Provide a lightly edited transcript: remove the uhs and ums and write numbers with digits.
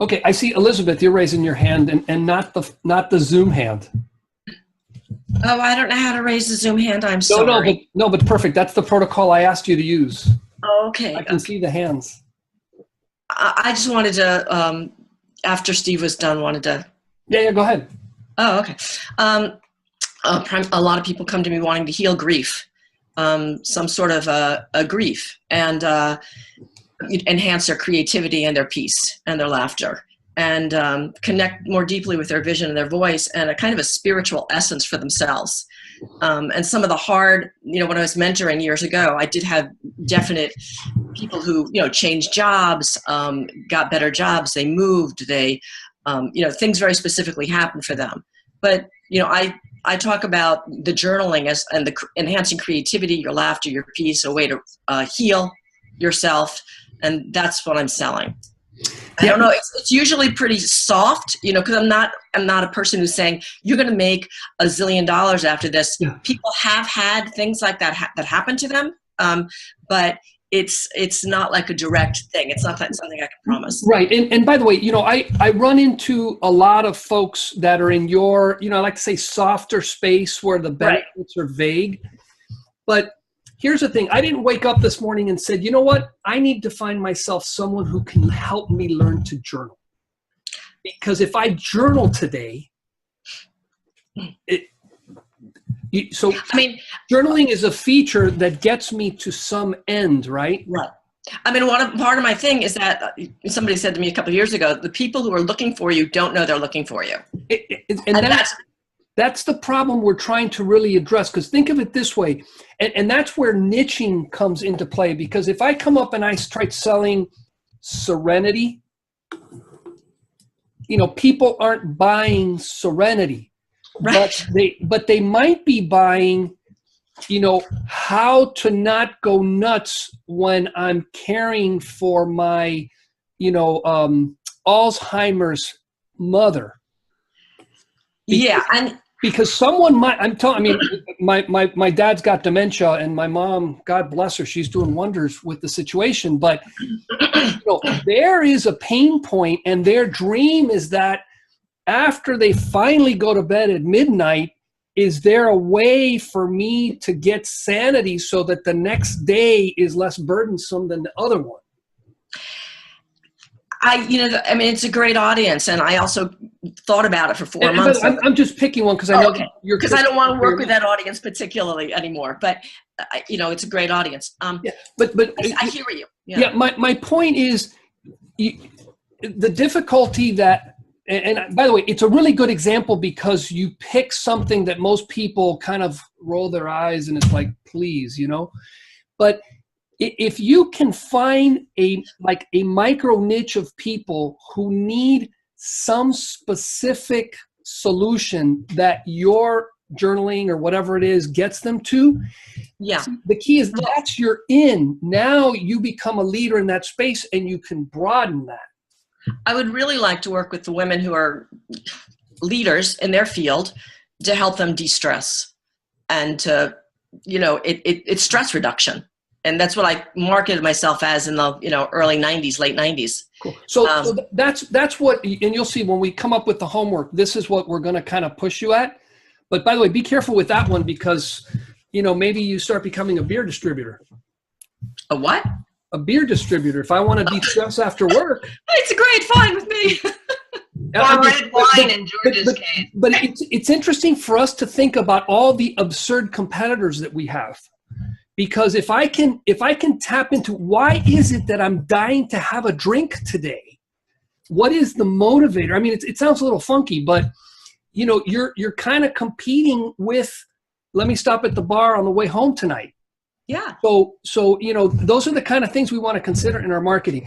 Okay, I see Elizabeth, you're raising your hand and not the Zoom hand. Oh, I don't know how to raise the Zoom hand. I'm sorry. But perfect. That's the protocol I asked you to use. Okay. I can see the hands. I just wanted to, after Steve was done, wanted to. Yeah, go ahead. Oh, okay. A lot of people come to me wanting to heal grief, some sort of a grief, and enhance their creativity and their peace and their laughter, and connect more deeply with their vision and their voice and a kind of a spiritual essence for themselves. And some of the hard, when I was mentoring years ago, I did have definite people who, changed jobs, got better jobs, they moved, they, things very specifically happened for them. But, I talk about the journaling and the enhancing creativity, your laughter, your peace, a way to heal yourself. And that's what I'm selling. I don't know. It's usually pretty soft, because I'm not a person who's saying you're going to make $1 zillion after this. Yeah. People have had things like that that happen to them, but it's not like a direct thing. It's not something I can promise. Right. And by the way, I run into a lot of folks that are in your, I like to say softer space where the benefits are vague. But here's the thing. I didn't wake up this morning and said, you know what? I need to find myself someone who can help me learn to journal. Because if I journal today, journaling is a feature that gets me to some end, right? Right. Part of my thing is that somebody said to me a couple of years ago, the people who are looking for you don't know they're looking for you. That's the problem we're trying to really address, because think of it this way, and that's where niching comes into play, because if I come up and I start selling serenity, people aren't buying serenity, right. but they might be buying, how to not go nuts when I'm caring for my, Alzheimer's mother. Because someone might, my dad's got dementia, and my mom, God bless her, she's doing wonders with the situation. But there is a pain point, and their dream is that after they finally go to bed at midnight, is there a way for me to get sanity so that the next day is less burdensome than the other one? It's a great audience, and I also thought about it for 4 months. I'm just picking one because I know you're. Because I don't want to work with that audience particularly anymore. But it's a great audience. But I hear you. Yeah. My point is the difficulty that, and by the way, it's a really good example because you pick something that most people kind of roll their eyes and it's like, please, but. If you can find a micro niche of people who need some specific solution that your journaling or whatever it is gets them to, the key is that's your in. Now you become a leader in that space and you can broaden that. I would really like to work with the women who are leaders in their field to help them de-stress and to, it's stress reduction. And that's what I marketed myself as in the early 90s, late 90s. Cool. So that's what, and you'll see when we come up with the homework, this is what we're going to kind of push you at. But by the way, be careful with that one because, maybe you start becoming a beer distributor. A what? A beer distributor. If I want to de-stress after work. It's great, fine with me. Or red wine in George's case. But it's interesting for us to think about all the absurd competitors that we have. Because if I can tap into why is it that I'm dying to have a drink today? What is the motivator? It sounds a little funky, but you're kind of competing with, let me stop at the bar on the way home tonight. Yeah. So those are the kind of things we want to consider in our marketing.